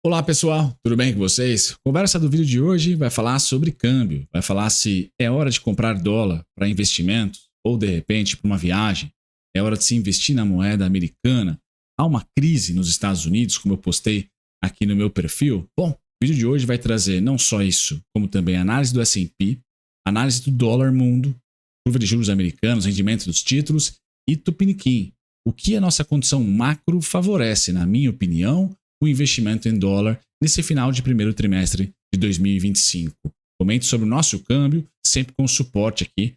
Olá pessoal, tudo bem com vocês? A conversa do vídeo de hoje vai falar sobre câmbio, vai falar se é hora de comprar dólar para investimentos ou de repente para uma viagem, é hora de se investir na moeda americana, há uma crise nos Estados Unidos, como eu postei aqui no meu perfil. Bom, o vídeo de hoje vai trazer não só isso, como também análise do S&P, análise do dólar mundo, curva de juros americanos, rendimento dos títulos e Tupiniquim. O que a nossa condição macro favorece, na minha opinião, o investimento em dólar nesse final de primeiro trimestre de 2025. Comente sobre o nosso câmbio, sempre com o suporte aqui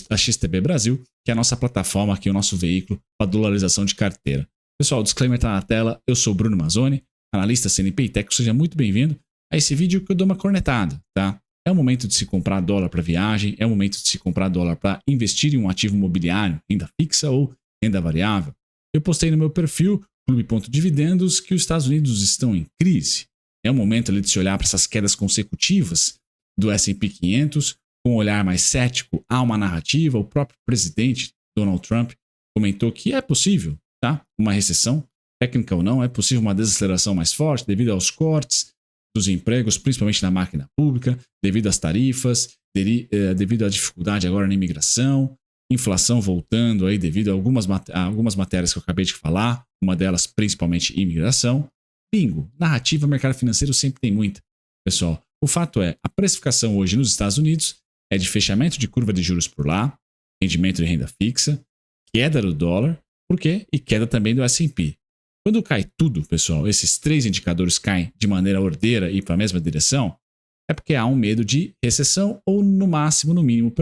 da XTB Brasil, que é a nossa plataforma aqui, o nosso veículo para dolarização de carteira. Pessoal, o disclaimer está na tela, eu sou o Bruno Mazzoni, analista CNP e Tech, seja muito bem-vindo a esse vídeo que eu dou uma cornetada, tá? É o momento de se comprar dólar para viagem, é o momento de se comprar dólar para investir em um ativo imobiliário, renda fixa ou renda variável. Eu postei no meu perfil Clube.dividendos, que os Estados Unidos estão em crise. É o momento ali de se olhar para essas quedas consecutivas do S&P 500 com um olhar mais cético. Há uma narrativa, o próprio presidente Donald Trump comentou que é possível, tá? Uma recessão, técnica ou não, é possível uma desaceleração mais forte devido aos cortes dos empregos, principalmente na máquina pública, devido às tarifas, devido à dificuldade agora na imigração, inflação voltando aí devido a algumas matérias que eu acabei de falar, uma delas principalmente imigração. Bingo, narrativa, mercado financeiro sempre tem muita. Pessoal, o fato é, a precificação hoje nos Estados Unidos é de fechamento de curva de juros por lá, rendimento de renda fixa, queda do dólar, por quê? E queda também do S&P. Quando cai tudo, pessoal, esses três indicadores caem de maneira ordeira e para a mesma direção, é porque há um medo de recessão ou no mínimo,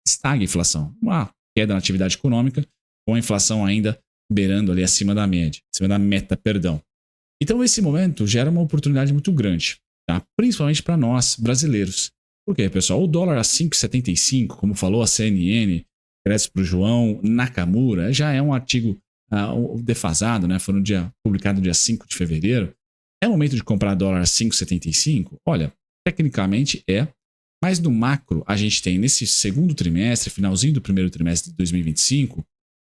estagna a inflação, uma queda na atividade econômica, com a inflação ainda beirando ali acima da meta. Então esse momento gera uma oportunidade muito grande, tá? Principalmente para nós brasileiros. Por quê, pessoal? O dólar a 5,75, como falou a CNN, cresce para o João Nakamura, já é um artigo defasado, né? Foi publicado no dia 5 de fevereiro. É momento de comprar dólar a 5,75? Olha, tecnicamente é. Mas no macro, a gente tem nesse segundo trimestre, finalzinho do primeiro trimestre de 2025,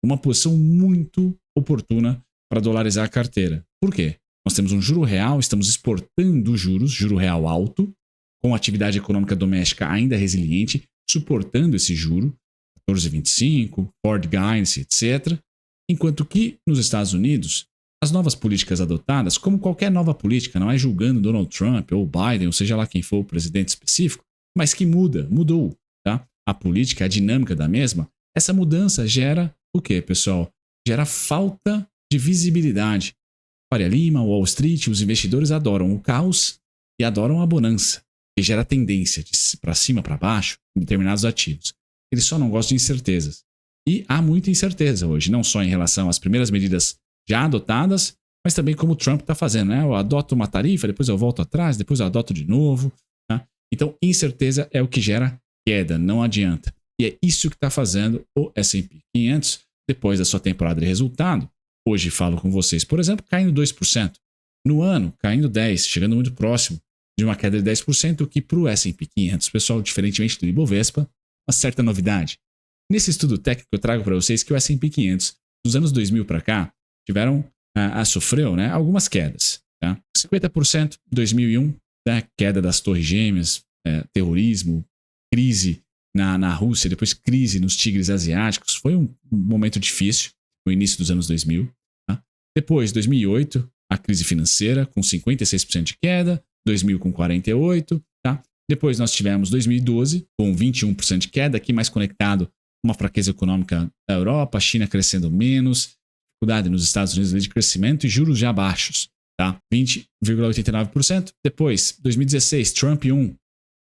uma posição muito oportuna para dolarizar a carteira. Por quê? Nós temos um juro real, estamos exportando juros, juro real alto, com atividade econômica doméstica ainda resiliente, suportando esse juro, 14,25, Ford Guidance, etc. Enquanto que nos Estados Unidos, as novas políticas adotadas, como qualquer nova política, não é julgando Donald Trump ou Biden, ou seja lá quem for o presidente específico, mas que mudou, tá? A política, a dinâmica da mesma, essa mudança gera o quê, pessoal? Gera falta de visibilidade. Faria Lima, Wall Street, os investidores adoram o caos e adoram a bonança, que gera tendência de para cima, para baixo, em determinados ativos. Eles só não gostam de incertezas. E há muita incerteza hoje, não só em relação às primeiras medidas já adotadas, mas também como o Trump está fazendo, né? Eu adoto uma tarifa, depois eu volto atrás, depois eu adoto de novo. Então, incerteza é o que gera queda, não adianta. E é isso que está fazendo o S&P 500 depois da sua temporada de resultado. Hoje falo com vocês, por exemplo, caindo 2%. No ano, caindo 10%, chegando muito próximo de uma queda de 10%, o que para o S&P 500, pessoal, diferentemente do Ibovespa, uma certa novidade. Nesse estudo técnico eu trago para vocês que o S&P 500, dos anos 2000 para cá, sofreu, né, algumas quedas. Tá? 50% em 2001, né, queda das Torres Gêmeas, terrorismo, crise na Rússia, depois crise nos tigres asiáticos. Foi um momento difícil no início dos anos 2000. Tá? Depois, 2008, a crise financeira com 56% de queda, 2000 com 48%. Tá? Depois nós tivemos 2012 com 21% de queda, aqui mais conectado com uma fraqueza econômica da Europa, a China crescendo menos, dificuldade nos Estados Unidos de crescimento e juros já baixos. Tá? 20,89%. Depois, 2016, Trump 1.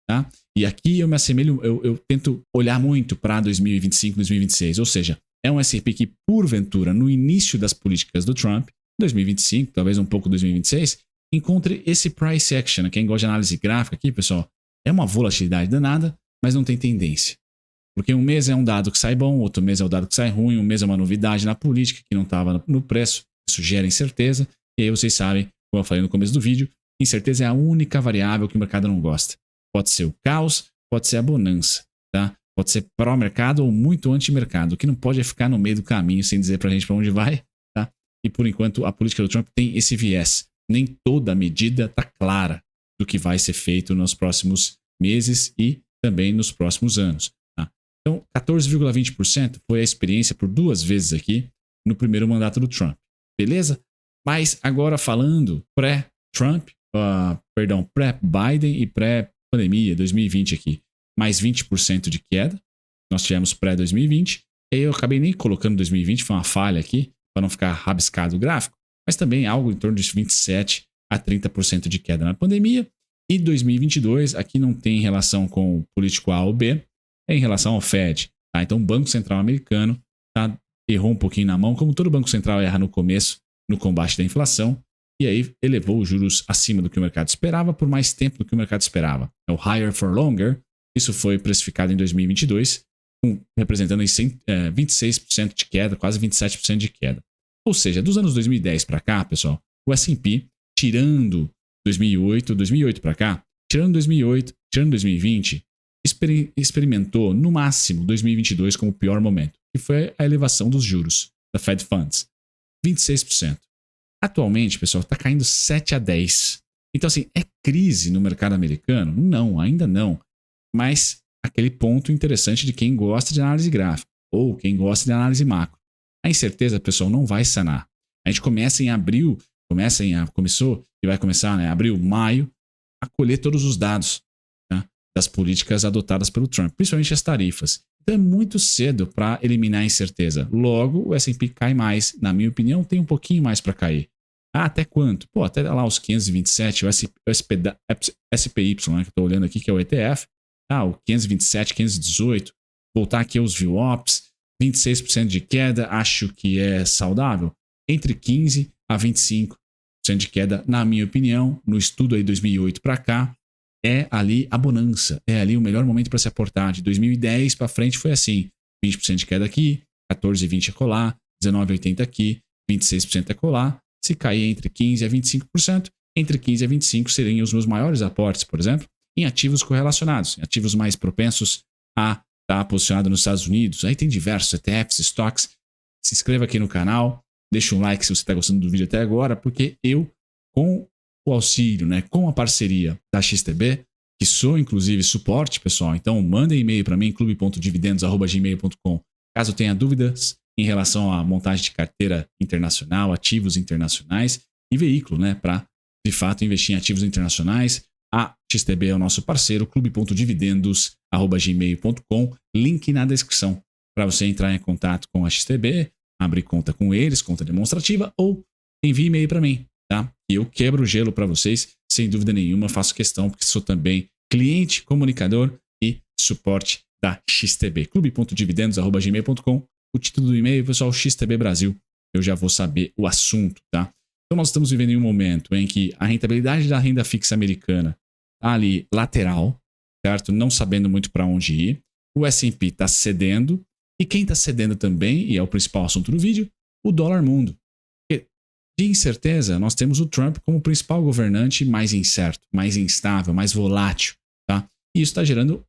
Tá? E aqui eu me assemelho, eu tento olhar muito para 2025, 2026. Ou seja, é um S&P que, porventura, no início das políticas do Trump, 2025, talvez um pouco 2026, encontre esse price action. Quem gosta de análise gráfica aqui, pessoal, é uma volatilidade danada, mas não tem tendência. Porque um mês é um dado que sai bom, outro mês é um dado que sai ruim, um mês é uma novidade na política que não estava no preço, isso gera incerteza. E aí vocês sabem, como eu falei no começo do vídeo, incerteza é a única variável que o mercado não gosta. Pode ser o caos, pode ser a bonança, tá? Pode ser pró-mercado ou muito anti-mercado. O que não pode é ficar no meio do caminho sem dizer pra gente para onde vai, tá? E por enquanto a política do Trump tem esse viés. nem toda a medida está clara do que vai ser feito nos próximos meses e também nos próximos anos. Tá? Então, 14,20% foi a experiência por 2 vezes aqui no primeiro mandato do Trump. Beleza? Mas agora falando pré-Trump, pré-Biden e pré-pandemia, 2020 aqui, mais 20% de queda. Nós tivemos pré-2020. E aí eu acabei nem colocando 2020, foi uma falha aqui, para não ficar rabiscado o gráfico, mas também algo em torno de 27 a 30% de queda na pandemia. E 2022, aqui não tem relação com o político A ou B, é em relação ao Fed. Tá? Então o Banco Central americano errou um pouquinho na mão, como todo Banco Central erra no começo, no combate da inflação, e aí elevou os juros acima do que o mercado esperava por mais tempo do que o mercado esperava. É o higher for longer. Isso foi precificado em 2022, representando 26% de queda, quase 27% de queda. Ou seja, dos anos 2010 para cá, pessoal, o S&P, tirando 2008 para cá, tirando 2008, tirando 2020, experimentou no máximo 2022 como o pior momento, que foi a elevação dos juros da Fed Funds, 26%. Atualmente, pessoal, está caindo 7 a 10%. Então, assim, é crise no mercado americano? Não, ainda não. Mas aquele ponto interessante de quem gosta de análise gráfica ou quem gosta de análise macro. A incerteza, pessoal, não vai sanar. A gente começa em abril, começou e vai começar, né, abril, maio, a colher todos os dados, tá, das políticas adotadas pelo Trump, principalmente as tarifas. Então é muito cedo para eliminar a incerteza. Logo, o S&P cai mais. Na minha opinião, tem um pouquinho mais para cair. Até quanto? Até lá os 527, o SPY, né, que eu estou olhando aqui, que é o ETF, o 527, 518, voltar aqui aos VWAPs, 26% de queda, acho que é saudável. Entre 15% a 25% de queda, na minha opinião, no estudo aí 2008 para cá, é ali a bonança, é ali o melhor momento para se aportar. De 2010 para frente foi assim, 20% de queda aqui, 14,20 acolá, 19,80 aqui, 26% acolá. Se cair entre 15% a 25%, entre 15% a 25% seriam os meus maiores aportes, por exemplo, em ativos correlacionados, em ativos mais propensos a estar posicionado nos Estados Unidos. Aí tem diversos ETFs, stocks. Se inscreva aqui no canal, deixa um like se você está gostando do vídeo até agora, porque eu, com o auxílio, né, com a parceria da XTB, que sou inclusive suporte, pessoal, então mandem e-mail para mim, clube.dividendos@gmail.com, caso tenha dúvidas em relação à montagem de carteira internacional, ativos internacionais e veículo, né, para de fato investir em ativos internacionais. A XTB é o nosso parceiro, clube.dividendos@gmail.com, link na descrição para você entrar em contato com a XTB, abrir conta com eles, conta demonstrativa, ou envie e-mail para mim, tá? E eu quebro o gelo para vocês, sem dúvida nenhuma, faço questão, porque sou também cliente, comunicador e suporte da XTB, clube.dividendos@gmail.com. O título do e-mail, pessoal, XTB Brasil, eu já vou saber o assunto, tá? Então nós estamos vivendo em um momento em que a rentabilidade da renda fixa americana está ali lateral, certo? Não sabendo muito para onde ir. O S&P está cedendo. E quem está cedendo também, e é o principal assunto do vídeo, o dólar mundo. Porque de incerteza, nós temos o Trump como principal governante mais incerto, mais instável, mais volátil. Tá? E isso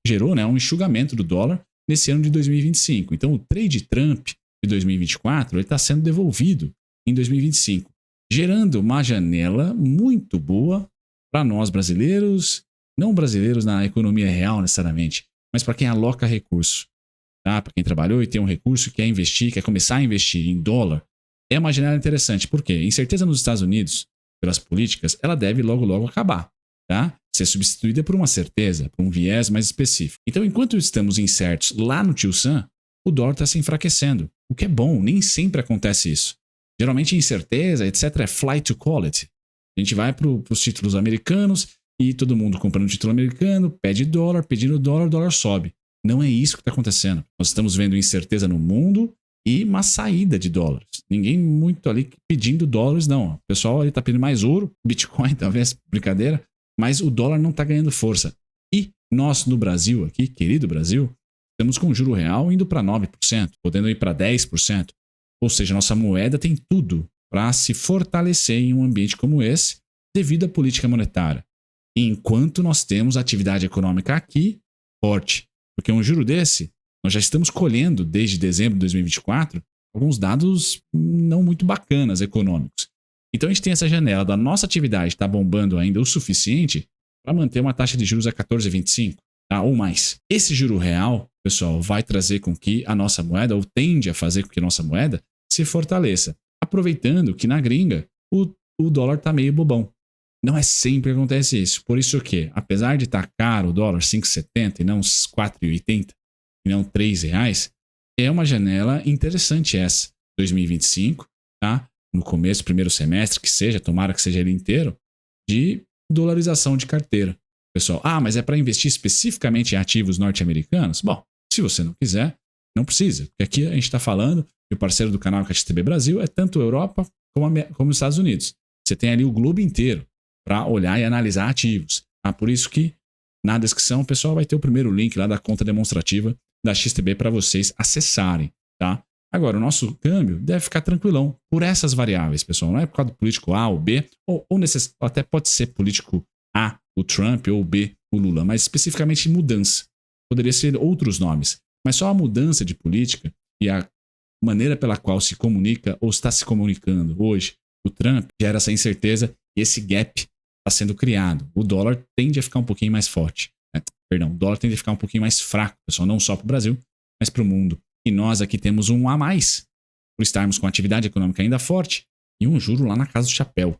gerou, né, um enxugamento do dólar nesse ano de 2025. Então o trade Trump de 2024 está sendo devolvido em 2025, gerando uma janela muito boa para nós brasileiros, não brasileiros na economia real necessariamente, mas para quem aloca recurso. Tá? Para quem trabalhou e tem um recurso, quer investir, quer começar a investir em dólar, é uma janela interessante. Por quê? Incerteza nos Estados Unidos, pelas políticas, ela deve logo acabar. Tá? Ser substituída por uma certeza, por um viés mais específico. Então, enquanto estamos incertos lá no Tio Sam, o dólar está se enfraquecendo. O que é bom, nem sempre acontece isso. Geralmente incerteza, etc., é flight to quality. A gente vai para os títulos americanos e todo mundo comprando título americano, pede dólar, pedindo dólar, o dólar sobe. Não é isso que está acontecendo. Nós estamos vendo incerteza no mundo e uma saída de dólares. Ninguém muito ali pedindo dólares, não. O pessoal está pedindo mais ouro, Bitcoin talvez, brincadeira, mas o dólar não está ganhando força. E nós no Brasil aqui, querido Brasil, estamos com o juro real indo para 9%, podendo ir para 10%. Ou seja, nossa moeda tem tudo para se fortalecer em um ambiente como esse devido à política monetária. Enquanto nós temos atividade econômica aqui forte. Porque um juro desse, nós já estamos colhendo desde dezembro de 2024 alguns dados não muito bacanas econômicos. Então a gente tem essa janela da nossa atividade estar bombando ainda o suficiente para manter uma taxa de juros a 14,25, tá? Ou mais. Esse juro real, pessoal, vai trazer com que a nossa moeda, ou tende a fazer com que a nossa moeda se fortaleça. Aproveitando que na gringa o dólar está meio bobão. Não é sempre que acontece isso. Por isso que, apesar de estar caro o dólar 5,70 e não 4,80 e não R$3, é uma janela interessante essa. 2025, tá? No começo, primeiro semestre, que seja, tomara que seja ele inteiro, de dolarização de carteira. Pessoal, mas é para investir especificamente em ativos norte-americanos? Bom, se você não quiser, não precisa. Porque aqui a gente está falando, e o parceiro do canal que é a XTB Brasil é tanto a Europa como os Estados Unidos. Você tem ali o globo inteiro para olhar e analisar ativos. Por isso que na descrição, o pessoal vai ter o primeiro link lá da conta demonstrativa da XTB para vocês acessarem, tá? Agora, o nosso câmbio deve ficar tranquilão por essas variáveis, pessoal. Não é por causa do político A ou B, ou até pode ser político A, o Trump, ou B, o Lula, mas especificamente mudança. Poderia ser outros nomes, mas só a mudança de política e a maneira pela qual se comunica ou está se comunicando hoje o Trump gera essa incerteza e esse gap está sendo criado. O dólar tende a ficar um pouquinho mais forte. Perdão, o dólar tende a ficar um pouquinho mais fraco, pessoal, não só para o Brasil, mas para o mundo. E nós aqui temos um a mais, por estarmos com a atividade econômica ainda forte e um juro lá na casa do chapéu.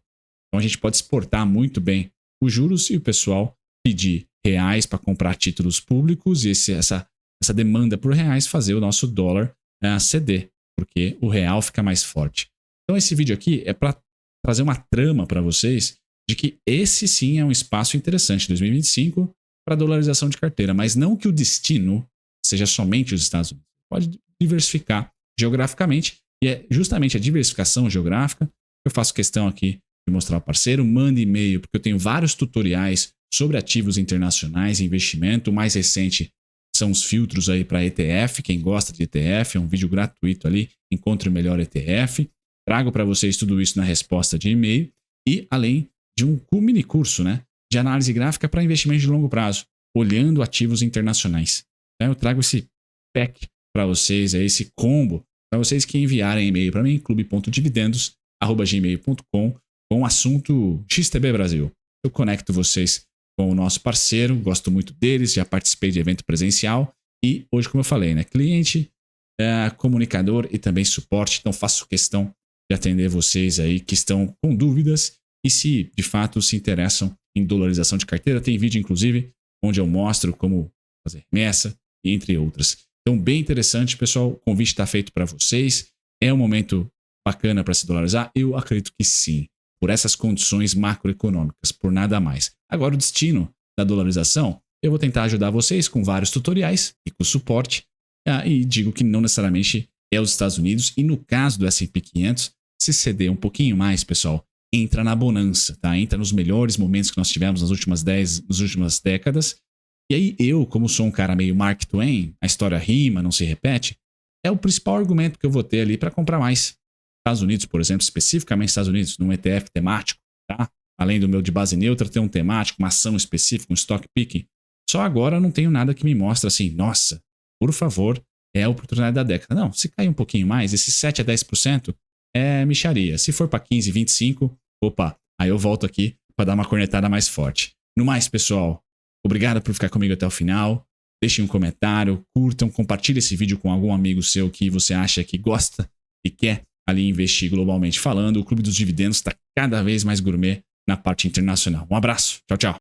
Então a gente pode exportar muito bem os juros e o pessoal pedir reais para comprar títulos públicos e essa demanda por reais fazer o nosso dólar ceder, porque o real fica mais forte. Então esse vídeo aqui é para trazer uma trama para vocês de que esse sim é um espaço interessante, 2025, para dolarização de carteira, mas não que o destino seja somente os Estados Unidos. Pode diversificar geograficamente, e é justamente a diversificação geográfica que eu faço questão aqui de mostrar ao parceiro. Manda e-mail, porque eu tenho vários tutoriais sobre ativos internacionais e investimento. O mais recente são os filtros aí para ETF. Quem gosta de ETF, é um vídeo gratuito ali, encontre o melhor ETF. Trago para vocês tudo isso na resposta de e-mail e além de um mini curso, né, de análise gráfica para investimento de longo prazo, olhando ativos internacionais. Então, eu trago esse pack para vocês, esse combo, para vocês que enviarem e-mail para mim, clube.dividendos@gmail.com, com o assunto XTB Brasil. Eu conecto vocês com o nosso parceiro, gosto muito deles, já participei de evento presencial e hoje, como eu falei, né, cliente, comunicador e também suporte, então faço questão de atender vocês aí que estão com dúvidas e se de fato se interessam em dolarização de carteira. Tem vídeo, inclusive, onde eu mostro como fazer remessa, entre outras. Então, bem interessante, pessoal. O convite está feito para vocês. É um momento bacana para se dolarizar? Eu acredito que sim, por essas condições macroeconômicas, por nada mais. Agora, o destino da dolarização, eu vou tentar ajudar vocês com vários tutoriais e com suporte. E digo que não necessariamente é os Estados Unidos. E no caso do S&P 500, se ceder um pouquinho mais, pessoal, entra na bonança, tá? Entra nos melhores momentos que nós tivemos nas últimas décadas. E aí eu, como sou um cara meio Mark Twain, a história rima, não se repete, é o principal argumento que eu vou ter ali para comprar mais. Estados Unidos, por exemplo, especificamente Estados Unidos, num ETF temático, tá? Além do meu de base neutra, ter um temático, uma ação específica, um stock picking. Só agora eu não tenho nada que me mostre assim, nossa, por favor, é a oportunidade da década. Não, se cair um pouquinho mais, esse 7 a 10% é mixaria. Se for para 15, 25, opa, aí eu volto aqui para dar uma cornetada mais forte. No mais, pessoal, obrigado por ficar comigo até o final. Deixem um comentário, curtam, compartilhem esse vídeo com algum amigo seu que você acha que gosta e quer ali investir globalmente falando. O Clube dos Dividendos está cada vez mais gourmet na parte internacional. Um abraço, tchau, tchau.